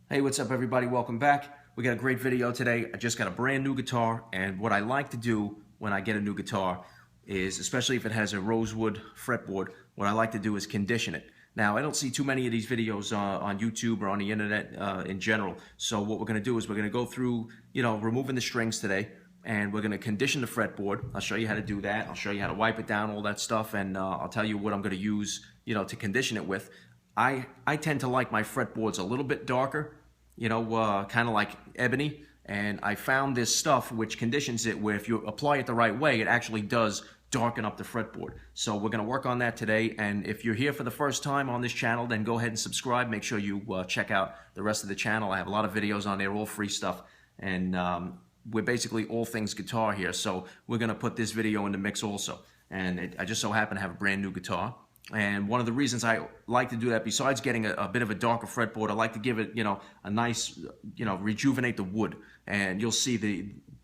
Hey, what's up everybody? Welcome back. We got a great video today. I just got a brand new guitar, and what I like to do when I get a new guitar is, especially if it has a rosewood fretboard, what I like to do is condition it. Now, I don't see too many of these videos on YouTube or on the internet in general. So what we're going to do is we're going to go through, removing the strings today, and we're going to condition the fretboard. I'll show you how to do that. I'll show you how to wipe it down, all that stuff, and I'll tell you what I'm going to use, to condition it with. I tend to like my fretboards a little bit darker, kind of like ebony, and I found this stuff which conditions it where if you apply it the right way, it actually does darken up the fretboard. So we're going to work on that today, and if you're here for the first time on this channel, then go ahead and subscribe. Make sure you check out the rest of the channel. I have a lot of videos on there, all free stuff, and we're basically all things guitar here, so we're going to put this video in the mix also. And I just so happen to have a brand new guitar. And one of the reasons I like to do that, besides getting a bit of a darker fretboard, I like to give it, a nice, rejuvenate the wood. And you'll see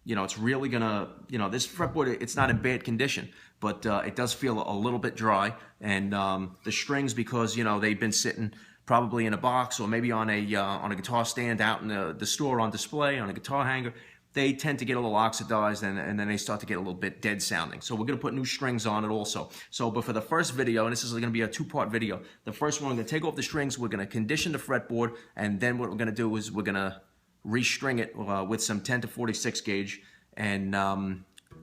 it's really gonna, this fretboard, it's not in bad condition, but it does feel a little bit dry. And the strings, because, they've been sitting probably in a box or maybe on a guitar stand out in the store on display, on a guitar hanger, they tend to get a little oxidized, and then they start to get a little bit dead sounding. So we're going to put new strings on it also. But for the first video, and this is going to be a two-part video, the first one, I'm going to take off the strings, we're going to condition the fretboard, and then what we're going to do is we're going to restring it with some 10 to 46 gauge, and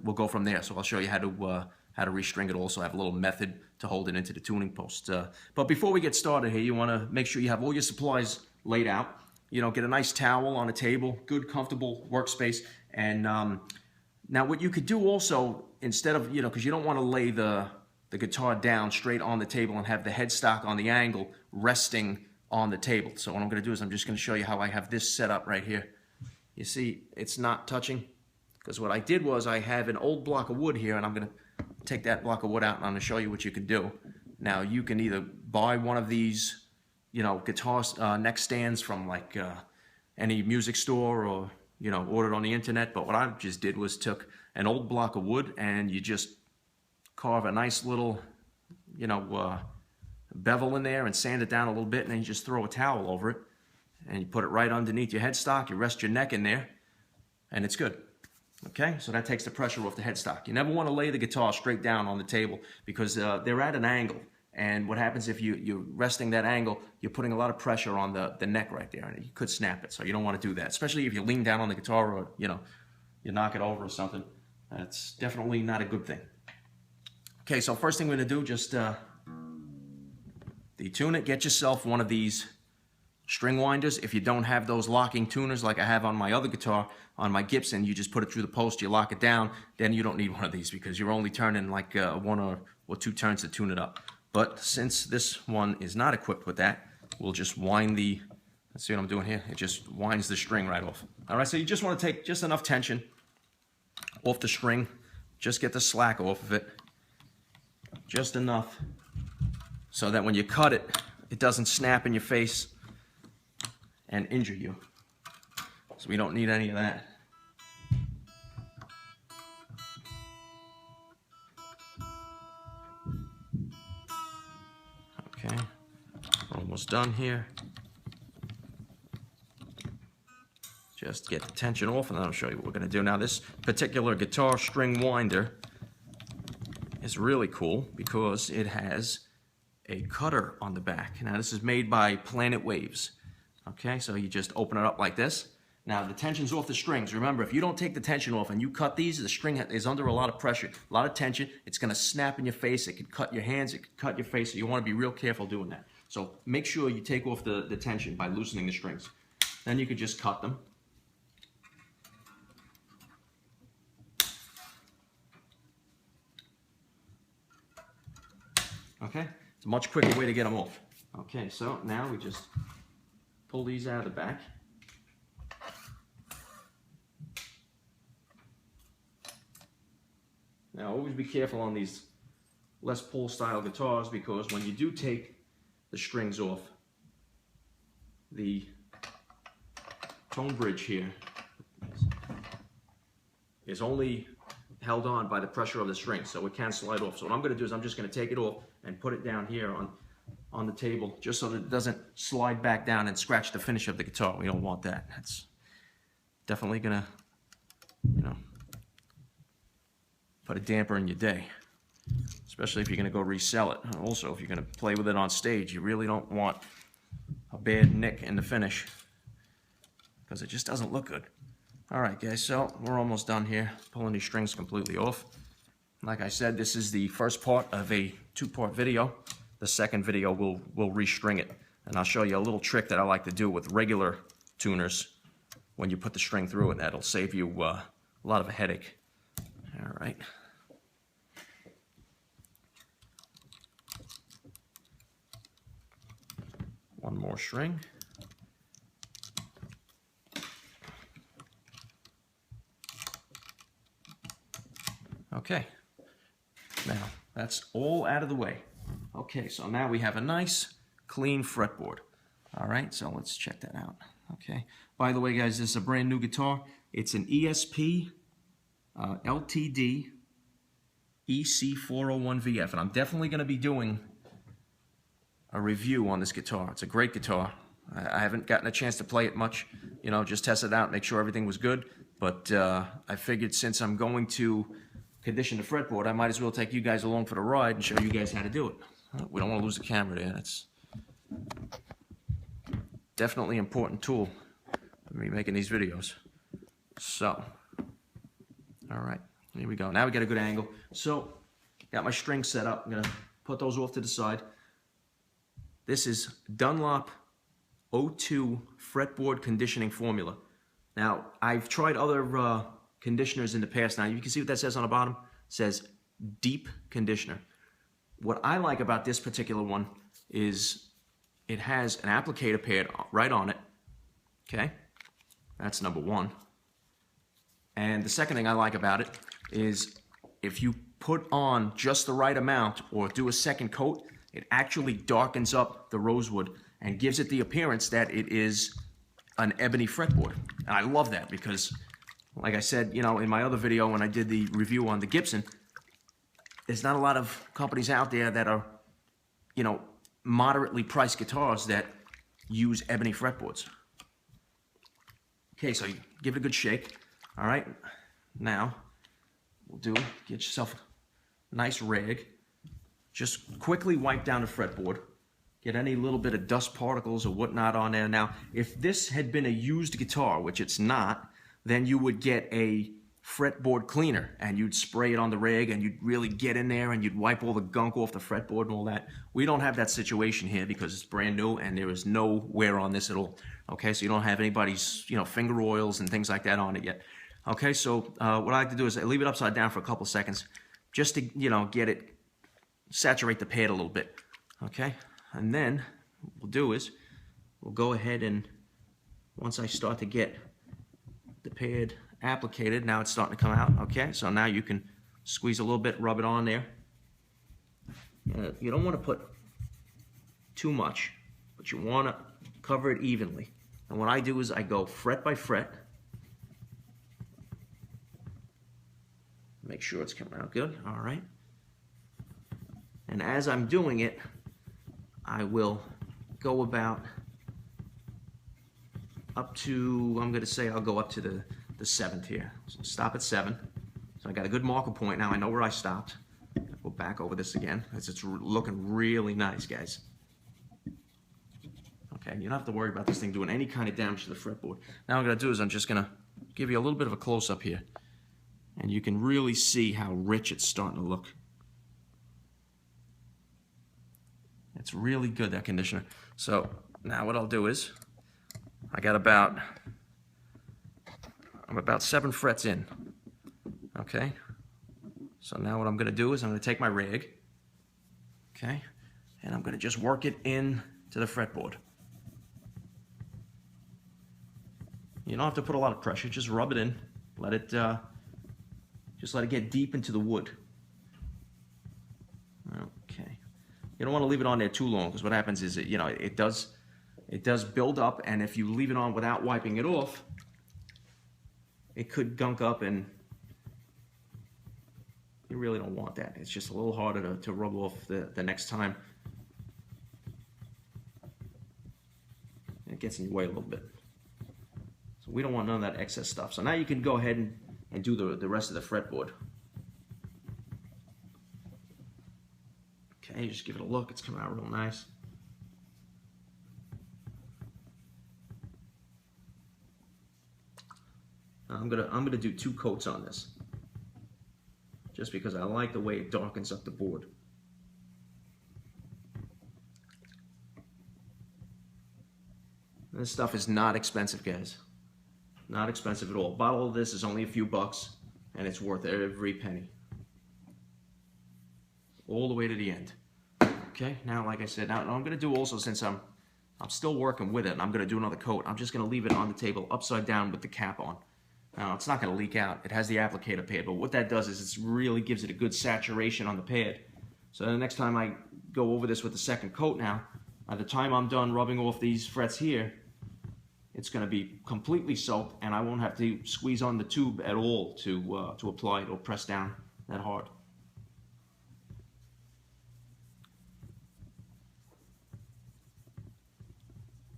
we'll go from there. So I'll show you how to restring it also. I have a little method to hold it into the tuning post. But before we get started here, you want to make sure you have all your supplies laid out. Get a nice towel on a table, good, comfortable workspace. And now what you could do also, instead of, because you don't want to lay the guitar down straight on the table and have the headstock on the angle resting on the table. So what I'm going to do is I'm just going to show you how I have this set up right here. You see, it's not touching, because what I did was I have an old block of wood here, and I'm going to take that block of wood out, and I'm going to show you what you can do. Now, you can either buy one of these guitar neck stands from like any music store, or ordered on the internet. But what I just did was took an old block of wood, and you just carve a nice little bevel in there and sand it down a little bit, and then you just throw a towel over it, and you put it right underneath your headstock. You rest your neck in there, and it's good. Okay, so that takes the pressure off the headstock. You never want to lay the guitar straight down on the table, because they're at an angle. And what happens if you're resting that angle, you're putting a lot of pressure on the neck right there, and you could snap it. So you don't want to do that, especially if you lean down on the guitar, or you knock it over or something. That's definitely not a good thing. Okay, so first thing we're going to do, just detune it. Get yourself one of these string winders. If you don't have those locking tuners like I have on my other guitar, on my Gibson, you just put it through the post, you lock it down, then you don't need one of these, because you're only turning like one or two turns to tune it up. But since this one is not equipped with that, we'll just wind let's see what I'm doing here. It just winds the string right off. All right, so you just want to take just enough tension off the string. Just get the slack off of it. Just enough so that when you cut it, it doesn't snap in your face and injure you. So we don't need any of that. Okay, we're almost done here. Just get the tension off, and then I'll show you what we're going to do. Now, this particular guitar string winder is really cool because it has a cutter on the back. Now, this is made by Planet Waves. Okay, so you just open it up like this. Now, the tension's off the strings. Remember, if you don't take the tension off and you cut these, the string is under a lot of pressure, a lot of tension. It's going to snap in your face. It could cut your hands. It could cut your face. So you want to be real careful doing that. So make sure you take off the tension by loosening the strings. Then you could just cut them. Okay, it's a much quicker way to get them off. Okay, so now we just pull these out of the back. Now, always be careful on these Les Paul style guitars, because when you do take the strings off, the tone bridge here is only held on by the pressure of the string, so it can slide off. So what I'm going to do is I'm just going to take it off and put it down here on the table just so that it doesn't slide back down and scratch the finish of the guitar. We don't want that. That's definitely gonna, you know, put a damper in your day, especially if you're gonna go resell it. Also, if you're gonna play with it on stage, you really don't want a bad nick in the finish because it just doesn't look good. All right, guys, so we're almost done here, pulling these strings completely off. Like I said, this is the first part of a two-part video. The second video will restring it, and I'll show you a little trick that I like to do with regular tuners when you put the string through it. That'll save you a lot of a headache. All right. One more string. Okay, now that's all out of the way. Okay, so now we have a nice clean fretboard. All right, so let's check that out. Okay, by the way, guys, this is a brand new guitar. It's an ESP LTD EC401VF, and I'm definitely going to be doing a review on this guitar. It's a great guitar. I haven't gotten a chance to play it much, you know, just test it out, make sure everything was good. But I figured since I'm going to condition the fretboard, I might as well take you guys along for the ride and show you guys how to do it. We don't want to lose the camera there. That's definitely an important tool for me making these videos. So, all right, here we go. Now we got a good angle. So, got my strings set up. I'm gonna put those off to the side. This is Dunlop O2 fretboard conditioning formula. Now, I've tried other conditioners in the past. Now, you can see what that says on the bottom. It says deep conditioner. What I like about this particular one is it has an applicator pad right on it. Okay, that's number one. And the second thing I like about it is if you put on just the right amount or do a second coat, it actually darkens up the rosewood and gives it the appearance that it is an ebony fretboard. And I love that because, like I said, you know, in my other video when I did the review on the Gibson, there's not a lot of companies out there that are, you know, moderately priced guitars that use ebony fretboards. Okay, so you give it a good shake. All right, now get yourself a nice rag. Just quickly wipe down the fretboard. Get any little bit of dust particles or whatnot on there. Now, if this had been a used guitar, which it's not, then you would get a fretboard cleaner and you'd spray it on the rag and you'd really get in there and you'd wipe all the gunk off the fretboard and all that. We don't have that situation here because it's brand new and there is no wear on this at all. Okay, so you don't have anybody's, you know, finger oils and things like that on it yet. Okay, so what I like to do is I leave it upside down for a couple seconds just to, you know, get it, saturate the pad a little bit. Okay, and then what we'll do is we'll go ahead and once I start to get the pad applicated, now it's starting to come out. Okay, so now you can squeeze a little bit, rub it on there. You don't want to put too much, but you want to cover it evenly. And what I do is I go fret by fret. Make sure it's coming out good. All right. And as I'm doing it, I will go about up to, I'm going to say I'll go up to the 7th here. So stop at 7. So I got a good marker point now. I know where I stopped. Go back over this again. It's looking really nice, guys. Okay, you don't have to worry about this thing doing any kind of damage to the fretboard. Now what I'm going to do is I'm just going to give you a little bit of a close-up here. And you can really see how rich it's starting to look. It's really good, that conditioner. So now what I'll do is I'm about 7 frets in. Okay. So now what I'm going to do is I'm going to take my rag. Okay. And I'm going to just work it in to the fretboard. You don't have to put a lot of pressure. Just rub it in. Let it get deep into the wood. Okay. You don't want to leave it on there too long because what happens is it does build up, and if you leave it on without wiping it off, it could gunk up, and you really don't want that. It's just a little harder to rub off the next time. it gets in your way a little bit. So we don't want none of that excess stuff. So now you can go ahead and do the rest of the fretboard. Okay, just give it a look. It's coming out real nice. I'm gonna do 2 coats on this, just because I like the way it darkens up the board. This stuff is not expensive, guys. Not expensive at all. A bottle of this is only a few bucks, and it's worth every penny. All the way to the end. Okay, now like I said, now I'm gonna do also, since I'm still working with it, and I'm gonna do another coat, I'm just gonna leave it on the table upside down with the cap on. Now, it's not going to leak out. It has the applicator pad, but what that does is it really gives it a good saturation on the pad. So the next time I go over this with the second coat now, by the time I'm done rubbing off these frets here, it's going to be completely soaked, and I won't have to squeeze on the tube at all to apply it or press down that hard.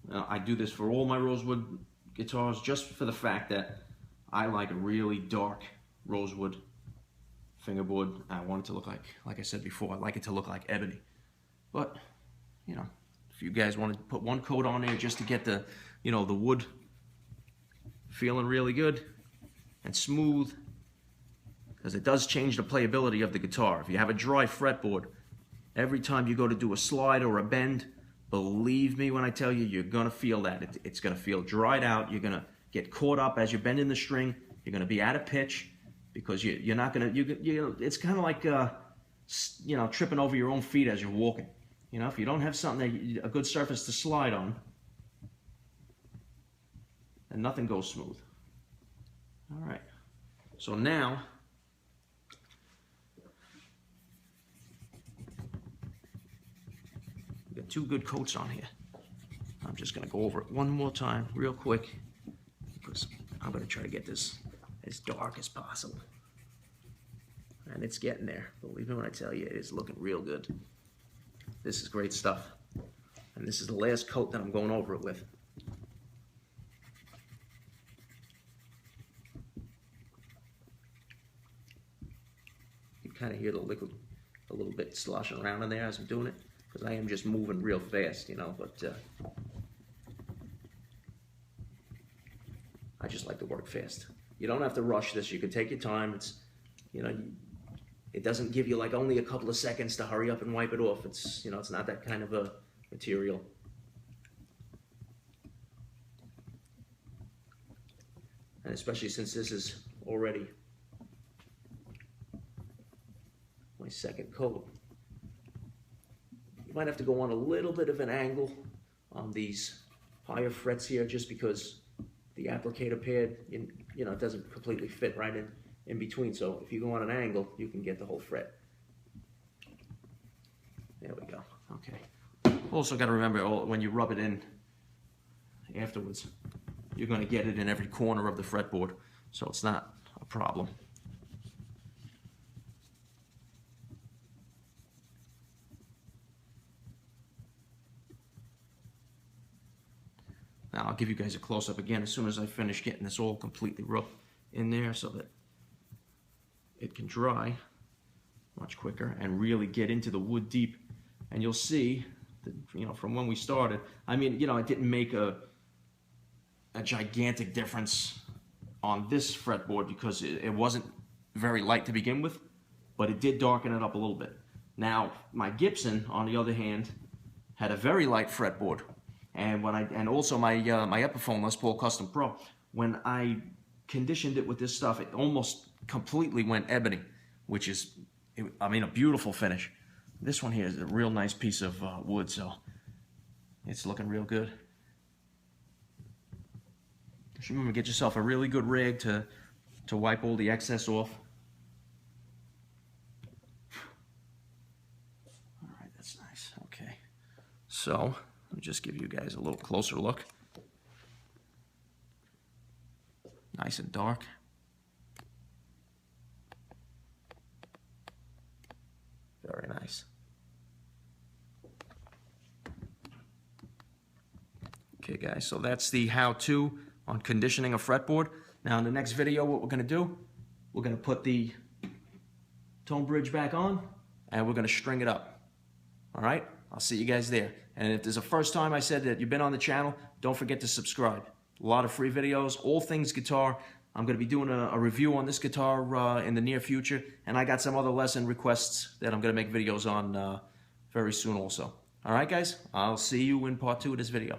Now, I do this for all my rosewood guitars just for the fact that I like a really dark rosewood fingerboard. I want it to look like I said before, I like it to look like ebony. But, you know, if you guys want to put 1 coat on there just to get the, you know, the wood feeling really good and smooth, because it does change the playability of the guitar. If you have a dry fretboard, every time you go to do a slide or a bend, believe me when I tell you, you're going to feel that. It's going to feel dried out. You're going to get caught up as you're bending the string. You're going to be out of pitch because you're not going to, it's kind of like, you know, tripping over your own feet as you're walking. You know, if you don't have something, a good surface to slide on, then nothing goes smooth. All right. So now, we got 2 good coats on here. I'm just going to go over it one more time real quick, because I'm going to try to get this as dark as possible. And it's getting there. Believe me when I tell you, it is looking real good. This is great stuff. And this is the last coat that I'm going over it with. You can kind of hear the liquid a little bit sloshing around in there as I'm doing it, because I am just moving real fast, you know, but I just like to work fast. You don't have to rush this. You can take your time. It's, you know, it doesn't give you like only a couple of seconds to hurry up and wipe it off. It's, you know, it's not that kind of a material. And especially since this is already my second coat. You might have to go on a little bit of an angle on these higher frets here, just because the applicator pad, you know, it doesn't completely fit right in between. So if you go on an angle, you can get the whole fret. There we go. Okay. Also got to remember, when you rub it in afterwards, you're going to get it in every corner of the fretboard, so it's not a problem. Now I'll give you guys a close-up again as soon as I finish getting this all completely rubbed in there, so that it can dry much quicker and really get into the wood deep. And you'll see that, you know, from when we started, I mean, you know, it didn't make a gigantic difference on this fretboard because it wasn't very light to begin with, but it did darken it up a little bit. Now my Gibson, on the other hand, had a very light fretboard. And also my Epiphone Les Paul Custom Pro, when I conditioned it with this stuff, it almost completely went ebony, which is, I mean, a beautiful finish. This one here is a real nice piece of wood, so it's looking real good. Just remember, get yourself a really good rag to wipe all the excess off. All right, that's nice. Okay, so let me just give you guys a little closer look. Nice and dark. Very nice. Okay guys, so that's the how-to on conditioning a fretboard. Now in the next video, what we're going to do, we're going to put the tone bridge back on and we're going to string it up. All right, I'll see you guys there. And if there's a first time I said that you've been on the channel, don't forget to subscribe. A lot of free videos, all things guitar. I'm going to be doing a review on this guitar in the near future, and I got some other lesson requests that I'm going to make videos on very soon also. All right guys, I'll see you in part 2 of this video.